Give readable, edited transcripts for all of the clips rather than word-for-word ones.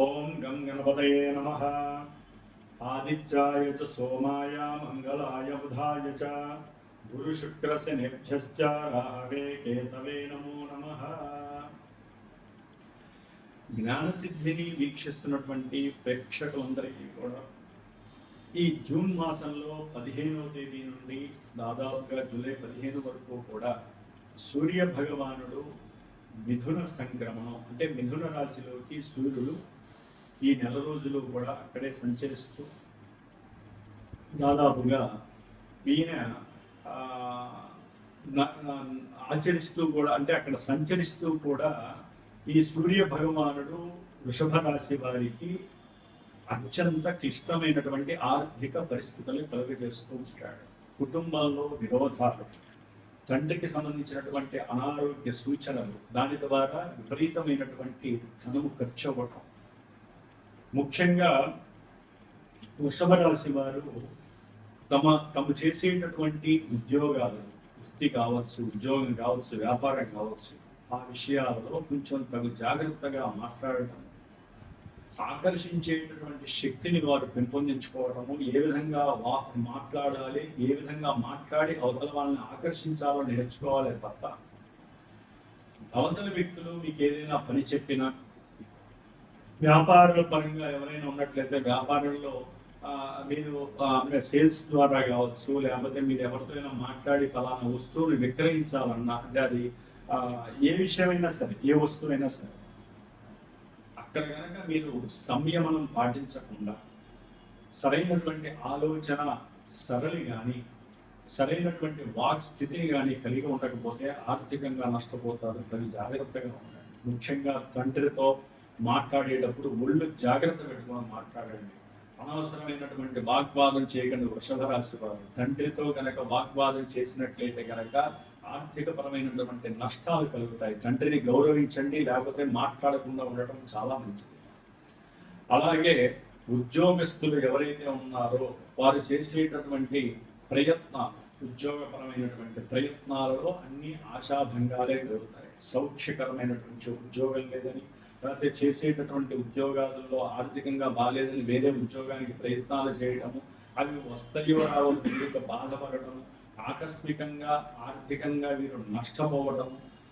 ఓం గం గణపతయే నమః. ఆదిత్యాయ చ సోమాయ మంగళాయ బుధాయ చ గురు శుక్ర శనిభ్యశ్చ రాహవే కేతవే నమో నమః. జ్ఞానసిద్ధిని వీక్షిస్తున్నటువంటి ప్రేక్షకులందరికీ కూడా ఈ జూన్ మాసంలో 15వ తేదీ నుండి దాదాపుగా జూలై 15 వరకు కూడా సూర్య భగవానుడు మిథున సంక్రమణం అంటే మిథున రాశిలోకి సూర్యుడు ఈ నెల రోజులు కూడా అక్కడే సంచరిస్తూ దాదాపుగా ఈయన ఆచరిస్తూ కూడా అంటే అక్కడ సంచరిస్తూ కూడా ఈ సూర్య భగవానుడు వృషభ రాశి వారికి అత్యంత క్లిష్టమైనటువంటి ఆర్థిక పరిస్థితులు కలుగజేస్తూ ఉంటాడు. కుటుంబంలో విరోధాలు, తండ్రికి సంబంధించినటువంటి అనారోగ్య సూచనలు, దాని ద్వారా విపరీతమైనటువంటి ధనము ఖర్చు అవ్వటం. ముఖ్యంగా వృషభ రాశి వారు తమ చేసేటటువంటి ఉద్యోగాలు, వృత్తి కావచ్చు, ఉద్యోగం కావచ్చు, వ్యాపారం కావచ్చు, ఆ విషయాలలో కొంచెం తగు జాగ్రత్తగా మాట్లాడటం, ఆకర్షించేటటువంటి శక్తిని వారు పెంపొందించుకోవడము, ఏ విధంగా మాట్లాడాలి, ఏ విధంగా మాట్లాడి అవతల వాళ్ళని ఆకర్షించాలో నేర్చుకోవాలి తప్ప అవతల వ్యక్తులు మీకు ఏదైనా పని చెప్పినా, వ్యాపారాల పరంగా ఎవరైనా ఉన్నట్లయితే వ్యాపారంలో మీరు సేల్స్ ద్వారా కావచ్చు, లేకపోతే మీరు ఎవరితోనైనా మాట్లాడి ఫలానా వస్తువుని విక్రయించాలన్నా, అంటే అది ఏ విషయమైనా సరే, ఏ వస్తువైనా సరే, అక్కడ కనుక మీరు సంయమనం పాటించకుండా సరైనటువంటి ఆలోచన సరళి కానీ సరైనటువంటి వాక్ స్థితిని కానీ కలిగి ఉండకపోతే ఆర్థికంగా నష్టపోతారు. దాన్ని జాగ్రత్తగా ఉండండి. ముఖ్యంగా తండ్రితో మాట్లాడేటప్పుడు ఒళ్ళు జాగ్రత్త పెట్టుకొని మాట్లాడండి. అనవసరమైనటువంటి వాగ్వాదం చేయకండి. వృషభ రాశి వారు తండ్రితో కనుక వాగ్వాదం చేసినట్లయితే కనుక ఆర్థిక పరమైనటువంటి నష్టాలు కలుగుతాయి. తండ్రిని గౌరవించండి, లేకపోతే మాట్లాడకుండా ఉండటం చాలా మంచిది. అలాగే ఉద్యోగస్తులు ఎవరైతే ఉన్నారో వారు చేసేటటువంటి ఉద్యోగపరమైనటువంటి ప్రయత్నాలలో అన్ని ఆశాభంగాలే కలుగుతాయి. సౌఖ్యకరమైనటువంటి ఉద్యోగం లేదని, లేకపోతే చేసేటటువంటి ఉద్యోగాలలో ఆర్థికంగా బాగాలేదని వేరే ఉద్యోగానికి ప్రయత్నాలు చేయడము, అవి వస్తాయో రావో తెలియక బాధపడటము, ఆకస్మికంగా ఆర్థికంగా వీరు నష్టపోవడం,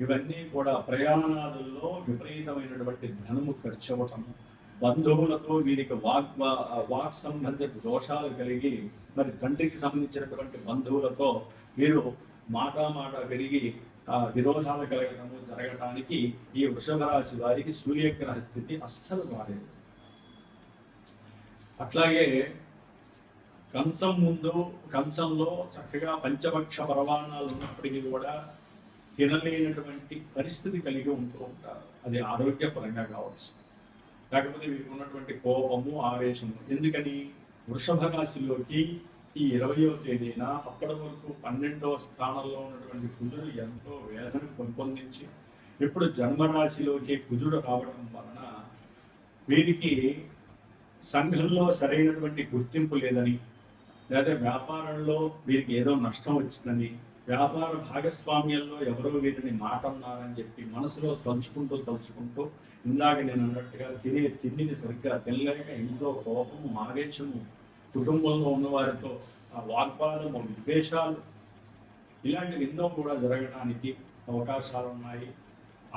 ఇవన్నీ కూడా ప్రయాణాలలో విపరీతమైనటువంటి ధనము ఖర్చు అవ్వటము, బంధువులతో వీరికి వాక్ సంబంధిత దోషాలు కలిగి, మరి తండ్రికి సంబంధించినటువంటి బంధువులతో వీరు మాట పెరిగి విరోధాలు కలగటము జరగటానికి ఈ వృషభ రాశి వారికి సూర్యగ్రహ స్థితి అస్సలు బాలేదు. అట్లాగే కంచంలో చక్కగా పంచపక్ష పరవాణాలు ఉన్నప్పటికీ కూడా తినలేనటువంటి పరిస్థితి కలిగి ఉంటూ ఉంటారు. అది ఆరోగ్యపరంగా కావచ్చు, లేకపోతే వీరికి ఉన్నటువంటి కోపము, ఆవేశము. ఎందుకని? వృషభ రాశిలోకి ఈ 20వ తేదీన అప్పటి వరకు 12వ స్థానంలో ఉన్నటువంటి కుజుడు ఎంతో వేదన పెంపొందించి ఇప్పుడు జన్మరాశిలోకి కుజుడు రావడం వలన వీరికి సంఘంలో సరైనటువంటి గుర్తింపు లేదని, లేదా వ్యాపారంలో వీరికి ఏదో నష్టం వచ్చిందని, వ్యాపార భాగస్వామ్యంలో ఎవరో వీరిని మాట అన్నారని చెప్పి మనసులో తలుచుకుంటూ ఇందాక నేను అన్నట్టుగా తిండిని సరిగ్గా తినలేక ఇంట్లో కోపము, ఆవేశము, కుటుంబంలో ఉన్నవారితో వాగ్వాదము, విద్వేషాలు, ఇలాంటివి ఎన్నో కూడా జరగడానికి అవకాశాలు ఉన్నాయి.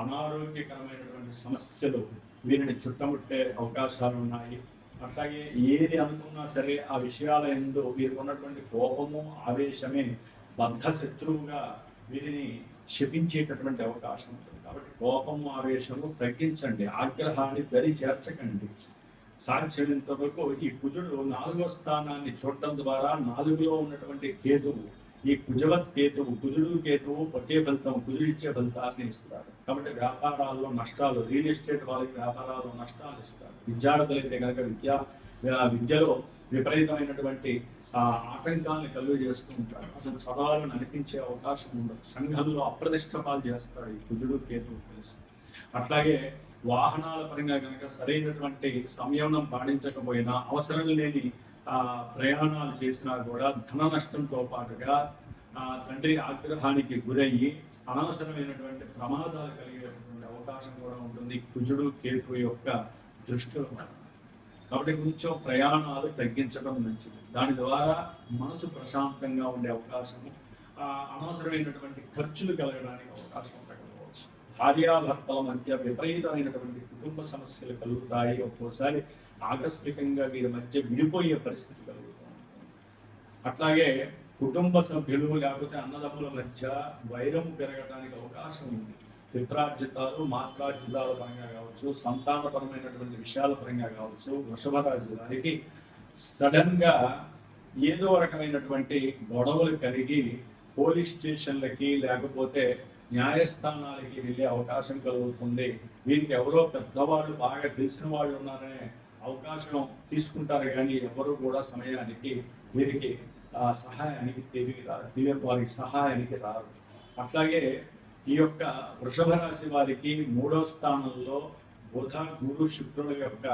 అనారోగ్యకరమైనటువంటి సమస్యలు వీరిని చుట్టముట్టే అవకాశాలు ఉన్నాయి. అట్లాగే ఏది అనుకున్నా సరే ఆ విషయాల యందు వీరికి ఉన్నటువంటి కోపము, ఆవేశమే బద్ధ శత్రువుగా వీరిని శపించేటటువంటి అవకాశం ఉంటుంది. కాబట్టి కోపము, ఆవేశము తగ్గించండి. ఆగ్రహాన్ని దరి చేర్చకండి. సాధ్యమైనంత వరకు ఈ కుజుడు 4వ స్థానాన్ని చూడటం ద్వారా 4లో ఉన్నటువంటి కేతువు, ఈ కుజవత్ కేతువు, కుజుడు ఒకే ఫలితం, కుజుడు ఇచ్చే ఫలితాన్ని ఇస్తారు. కాబట్టి వ్యాపారాల్లో నష్టాలు, రియల్ ఎస్టేట్ వాళ్ళకి వ్యాపారాల్లో నష్టాలు ఇస్తారు. విద్యార్థులైతే కనుక విద్యలో విపరీతమైనటువంటి ఆటంకాలను కలుగు చేస్తూ ఉంటారు. అసలు చదవాలని అనిపించే అవకాశం ఉండదు. సంఘంలో అప్రతిష్టపాలు చేస్తాడు ఈ కుజుడు కేతువు కలిసి. అట్లాగే వాహనాల పరంగా కనుక సరైనటువంటి సంయమనం పాటించకపోయినా, అవసరం లేని ప్రయాణాలు చేసినా కూడా ధన నష్టంతో పాటుగా తండ్రి ఆగ్రహానికి గురయ్యి అనవసరమైనటువంటి ప్రమాదాలు కలిగేటటువంటి అవకాశం కూడా ఉంటుంది. కుజుడు కేతు యొక్క దృష్టిలో కాబట్టి కొంచెం ప్రయాణాలు తగ్గించడం మంచిది. దాని ద్వారా మనసు ప్రశాంతంగా ఉండే అవకాశము, అనవసరమైనటువంటి ఖర్చులు కలగడానికి అవకాశం ఉండకపోవచ్చు. భార్యాభర్తల మధ్య విపరీతమైనటువంటి కుటుంబ సమస్యలు కలుగుతాయి. ఒక్కోసారి ఆకస్మికంగా వీరి మధ్య విడిపోయే పరిస్థితి కలుగుతూ ఉంటుంది. అట్లాగే కుటుంబ సభ్యులు లేకపోతే అన్నదమ్ముల మధ్య వైరం పెరగడానికి అవకాశం ఉంది. పిత్రార్జితాలు, మాత్రార్జితాల పరంగా కావచ్చు, సంతానపరమైనటువంటి విషయాల పరంగా కావచ్చు, వృషభ రాశి వారికి సడన్ గా ఏదో రకమైనటువంటి గొడవలు కలిగి పోలీస్ స్టేషన్లకి లేకపోతే న్యాయస్థానాలకి వెళ్ళే అవకాశం కలుగుతుంది. వీరికి ఎవరో పెద్దవాళ్ళు బాగా తెలిసిన వాళ్ళు ఉన్నారనే అవకాశం తీసుకుంటారు, కానీ ఎవరు కూడా సమయానికి వీరికి సహాయానికి వారికి సహాయానికి రారు. అట్లాగే ఈ యొక్క వృషభ రాశి వారికి 3వ స్థానంలో బుధ, గురు, శుక్రుల యొక్క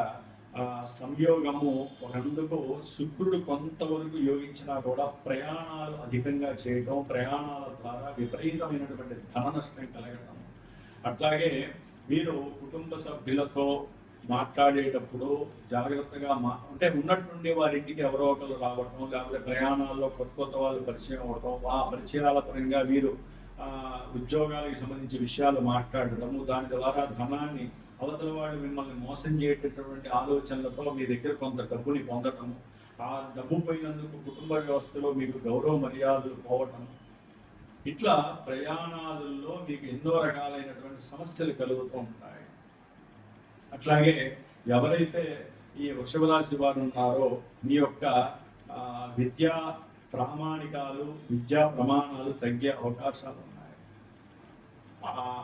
సంయోగము ఒకందుకు శుక్రుడు కొంతవరకు యోగించినా కూడా ప్రయాణాలు అధికంగా చేయటం, ప్రయాణాల ద్వారా విపరీతమైనటువంటి ధన నష్టం కలగటం. అట్లాగే వీరు కుటుంబ సభ్యులతో మాట్లాడేటప్పుడు జాగ్రత్తగా అంటే ఉన్నట్టుండి వారి ఇంటికి ఎవరో ఒకరు రావటం, లేకపోతే ప్రయాణాల్లో కొత్త కొత్త వాళ్ళు పరిచయం అవ్వటం, ఆ పరిచయాల పరంగా వీరు ఉద్యోగాలకు సంబంధించి విషయాలు మాట్లాడటము, దాని ద్వారా ధనాన్ని అవతల వాళ్ళు మిమ్మల్ని మోసం చేసేటటువంటి ఆలోచనలతో మీ దగ్గర కొంత డబ్బుని పొందటము, ఆ డబ్బు పోయినందుకు కుటుంబ వ్యవస్థలో మీకు గౌరవ మర్యాదలు పోవటం, ఇట్లా ప్రయాణాలలో మీకు ఎన్నో రకాలైనటువంటి సమస్యలు కలుగుతూ ఉంటాయి. అట్లాగే ఎవరైతే ఈ వృషభ రాశి వారు ఉన్నారో మీ యొక్క విద్యా ప్రామాణికాలు, విద్యా ప్రమాణాలు తగ్గే అవకాశాలు ఉన్నాయి.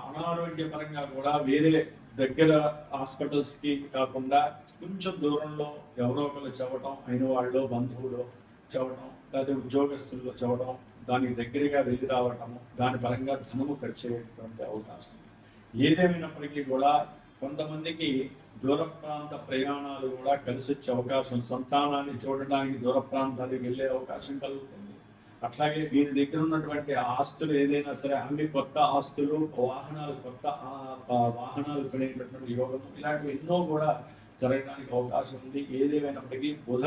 అనారోగ్యపరంగా కూడా వేరే దగ్గర హాస్పిటల్స్కి కాకుండా కొంచెం దూరంలో ఎవరో ఒకరు చవటం, అయిన వాళ్ళు బంధువులు చవటం, లేదా ఉద్యోగస్తుల్లో చవటం, దానికి దగ్గరగా వెళ్ళి రావటము, దాని పరంగా ధనము ఖర్చు అయ్యేటువంటి అవకాశం. ఏదేమైనప్పటికీ కూడా కొంతమందికి దూర ప్రాంత ప్రయాణాలు కూడా కలిసి వచ్చే అవకాశం, సంతానాన్ని చూడడానికి దూర ప్రాంతాలకు వెళ్ళే అవకాశం కలుగుతుంది. అట్లాగే వీరి దగ్గర ఉన్నటువంటి ఆస్తులు ఏదైనా సరే అన్ని కొత్త ఆస్తులు, కొత్త వాహనాలు కొనేటటువంటి యోగం, ఇలాంటివి ఎన్నో కూడా జరగడానికి అవకాశం ఉంది. ఏదేమైనప్పటికీ బుధ,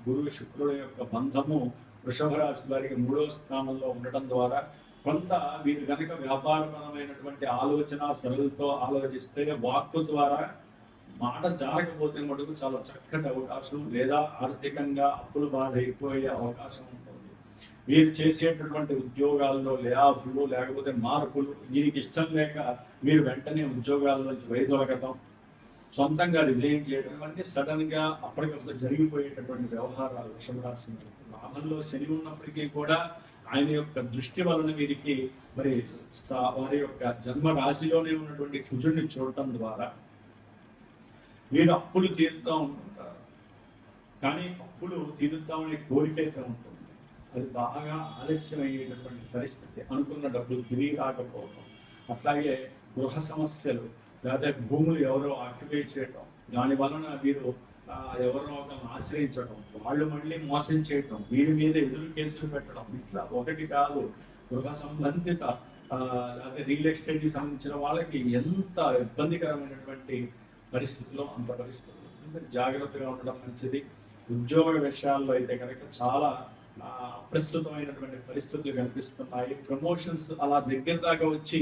గురు, శుక్రుల యొక్క బంధము వృషభ రాశి వారికి 3వ స్థానంలో ఉండటం ద్వారా కొంత వీరు కనుక వ్యాపారపరమైనటువంటి ఆలోచన సరళతో ఆలోచిస్తే వాక్కు ద్వారా మాట జారకపోతే మటుకు చాలా చక్కటి అవకాశం, లేదా ఆర్థికంగా అప్పులు బాధ అయిపోయే అవకాశం ఉంటుంది. వీరు చేసేటటువంటి ఉద్యోగాల్లో లేఆఫ్లు లేకపోతే మార్పులు, వీరికి ఇష్టం లేక మీరు వెంటనే ఉద్యోగాల నుంచి వైదొలగటం, సొంతంగా రిజైన్ చేయడం, ఇవన్నీ సడన్ గా అప్పటికప్పుడు జరిగిపోయేటటువంటి వ్యవహారాలు. వృషభ రాశి లాభంలో శని ఉన్నప్పటికీ కూడా ఆయన యొక్క దృష్టి వలన వీరికి మరి వారి యొక్క జన్మ రాశిలోనే ఉన్నటువంటి కుజుడిని చూడటం ద్వారా వీరు అప్పులు తీరుతూ ఉంటుంటారు. కానీ అప్పులు తీరుద్దామనే కోరిక అయితే ఉంటుంది, అది బాగా ఆలస్యమయ్యేటటువంటి పరిస్థితి, అనుకున్న డబ్బులు తిరిగి రాకపోవడం. అట్లాగే గృహ సమస్యలు, లేదా భూములు ఎవరో ఆక్యుపై చేయటం, దాని వలన వీరు ఎవరో ఒకరిని ఆశ్రయించడం, వాళ్ళు మళ్ళీ మోసం చేయటం, వీరి మీద ఎదురు కేసులు పెట్టడం, ఇట్లా ఒకటి కాదు. గృహ సంబంధిత లేదా రియల్ ఎస్టేట్కి సంబంధించిన వాళ్ళకి ఎంత ఇబ్బందికరమైనటువంటి పరిస్థితుల్లో అంత పరిస్థితులు జాగ్రత్తగా ఉండడం మంచిది. ఉద్యోగ విషయాల్లో అయితే కనుక చాలా అప్రస్తుతమైనటువంటి పరిస్థితులు కనిపిస్తున్నాయి. ప్రమోషన్స్ అలా దగ్గర దాకా వచ్చి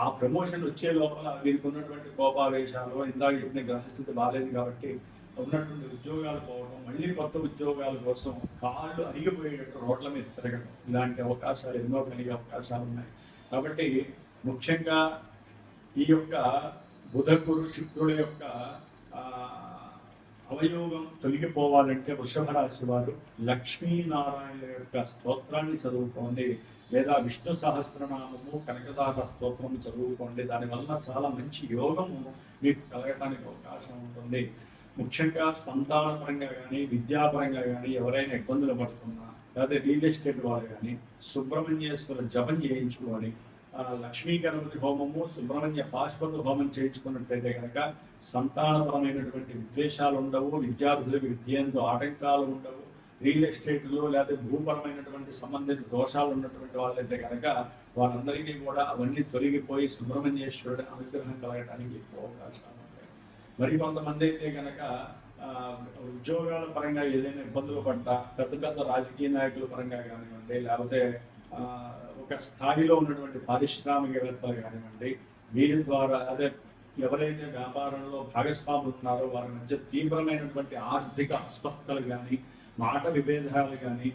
ఆ ప్రమోషన్ వచ్చే లోపల వీరికి ఉన్నటువంటి కోపావేశాలు, ఇందాక చెప్పిన గ్రహస్థితి బాగాలేదు కాబట్టి ఉన్నటువంటి ఉద్యోగాలు పోవడం, మళ్ళీ కొత్త ఉద్యోగాల కోసం కాళ్ళు అరిగిపోయేటట్టు రోడ్ల మీద తిరగడం, ఇలాంటి అవకాశాలు ఎన్నో కలిగే అవకాశాలు ఉన్నాయి. కాబట్టి ముఖ్యంగా ఈ యొక్క బుధ, గురు, శుక్రుల యొక్క అవయోగం తొలగిపోవాలంటే వృషభ రాశి వారు లక్ష్మీనారాయణ యొక్క స్తోత్రాన్ని చదువుకోండి, లేదా విష్ణు సహస్రనామము, కనకదార స్తోత్రం చదువుకోండి. దానివల్ల చాలా మంచి యోగము మీకు కలగటానికి అవకాశం ఉంటుంది. ముఖ్యంగా సంతానపరంగా కానీ విద్యాపరంగా కానీ ఎవరైనా ఇబ్బందులు పడుతున్నా, లేదా రియల్ ఎస్టేట్ వారు కానీ సుబ్రహ్మణ్యేశ్వర జపం చేయించుకొని లక్ష్మీ గణపతి హోమము, సుబ్రహ్మణ్య పాశుపత హోమం చేయించుకున్నట్లయితే కనుక సంతానపరమైనటువంటి విద్వేషాలు ఉండవు, విద్యార్థులకు విద్యంతో ఆటంకాలు ఉండవు. రియల్ ఎస్టేట్లో లేదా భూపరమైనటువంటి సంబంధిత దోషాలు ఉన్నటువంటి వాళ్ళైతే కనుక వారందరికీ కూడా అవన్నీ తొలగిపోయి సుబ్రహ్మణ్యేశ్వరుడి అనుగ్రహం కలగడానికి ఎక్కువ అవకాశాలు ఉంటాయి. మరికొంతమంది అయితే కనుక ఆ, ఉద్యోగాల పరంగా ఏదైనా ఇబ్బందులు పడ్డా పెద్ద పెద్ద రాజకీయ నాయకుల పరంగా కానివ్వండి, లేకపోతే ఆ, ఒక స్థాయిలో ఉన్నటువంటి పారిశ్రామికవేత్తలు కానివ్వండి, వీరి ద్వారా అదే ఎవరైతే వ్యాపారంలో భాగస్వాములు ఉన్నారో వారి మధ్య తీవ్రమైనటువంటి ఆర్థిక అస్వస్థతలు కానీ, మాట విభేదాలు కానీ,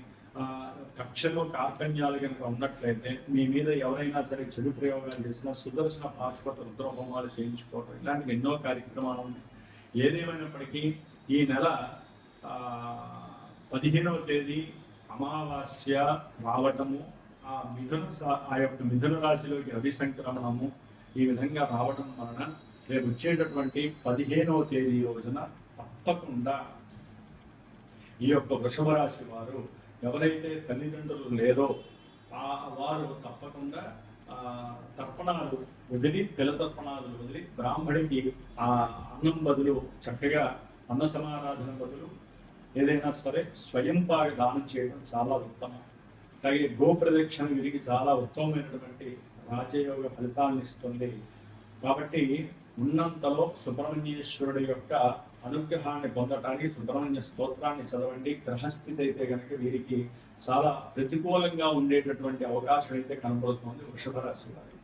కక్షలు కార్పణ్యాలు కనుక ఉన్నట్లయితే మీ మీద ఎవరైనా సరే చెడు ప్రయోగాలు చేసినా సుదర్శన పాశుపత రుద్రహోమాలు చేయించుకోవడం ఇలాంటి ఎన్నో కార్యక్రమాలు ఉన్నాయి. ఏదేమైనప్పటికీ ఈ నెల 15వ తేదీ అమావాస్య రావటము, ఆ యొక్క మిథున రాశిలోకి రవి సంక్రమణము ఈ విధంగా రావడం వలన రేపు వచ్చేటటువంటి 15వ తేదీ రోజున తప్పకుండా ఈ యొక్క వృషభ రాశి వారు ఎవరైతే తల్లిదండ్రులు లేరో వారు తప్పకుండా తర్పణాలు వదిలి, తెల తర్పణాలు వదిలి బ్రాహ్మడికి ఆ అన్నం బదులు చక్కగా అన్న సమారాధన బదులు ఏదైనా సరే స్వయంపాగ దానం చేయడం చాలా ఉత్తమం. అలాగే గోప్రదక్షిణ వీరికి చాలా ఉత్తమమైనటువంటి రాజయోగ ఫలితాలను ఇస్తుంది. కాబట్టి ఉన్నంతలో సుబ్రహ్మణ్యేశ్వరుడి యొక్క అనుగ్రహాన్ని పొందటానికి సుబ్రహ్మణ్య స్తోత్రాన్ని చదవండి. గ్రహస్థితి అయితే కనుక వీరికి చాలా ప్రతికూలంగా ఉండేటటువంటి అవకాశం అయితే కనబడుతుంది వృషభ రాశి వారికి.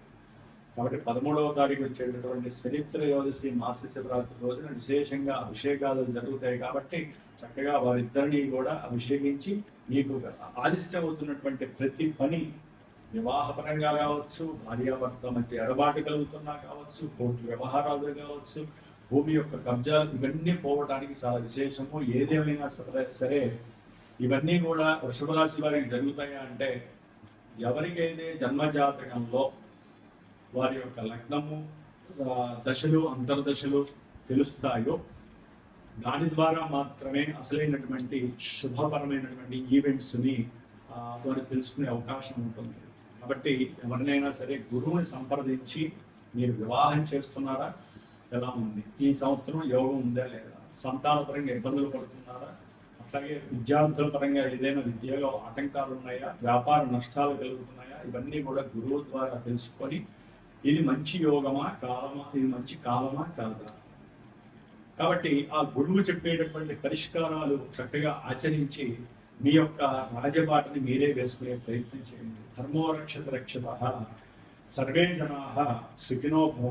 కాబట్టి 13వ తారీఖు వచ్చేటటువంటి చరిత్రయోదశి మాస శివరాత్రి రోజున విశేషంగా అభిషేకాలు జరుగుతాయి. కాబట్టి చక్కగా వారిద్దరిని కూడా అభిషేకించి మీకు ఆలస్యం అవుతున్నటువంటి ప్రతి పని, వివాహపరంగా కావచ్చు, భార్యాభర్త మధ్య ఎడబాటు కలుగుతున్నా కావచ్చు, కోర్టు వ్యవహారాలు కావచ్చు, భూమి యొక్క కబ్జాలు ఇవన్నీ పోవడానికి చాలా విశేషము. ఏదేమైనా సరే ఇవన్నీ కూడా వృషభ రాశి వారికి జరుగుతాయా అంటే, ఎవరికైతే జన్మజాతకంలో వారి యొక్క లగ్నము, దశలు, అంతర్దశలు తెలుస్తాయో దాని ద్వారా మాత్రమే అసలైనటువంటి శుభపరమైనటువంటి ఈవెంట్స్ని వారు తెలుసుకునే అవకాశం ఉంటుంది. కాబట్టి ఎవరినైనా సరే గురువుని సంప్రదించి మీరు వివాహం చేస్తున్నారా, ఎలా ఉంది, ఈ సంవత్సరం యోగం ఉందా లేదా, సంతాన పరంగా ఇబ్బందులు పడుతున్నారా, అట్లాగే విద్యార్థుల పరంగా ఏదైనా విద్యలో ఆటంకాలు ఉన్నాయా, వ్యాపార నష్టాలు కలుగుతున్నాయా, ఇవన్నీ కూడా గురువు ద్వారా తెలుసుకొని ఇది మంచి యోగమా కాలమా, ఇది మంచి కాలమా కాదా. కాబట్టి ఆ గురువు చెప్పేటటువంటి పరిష్కారాలు చక్కగా ఆచరించి మీ యొక్క రాజబాటని మీరే వేసుకునే ప్రయత్నం చేయండి. ధర్మో రక్షత రక్షత, సర్వే జనా సుఖినో భవంతు.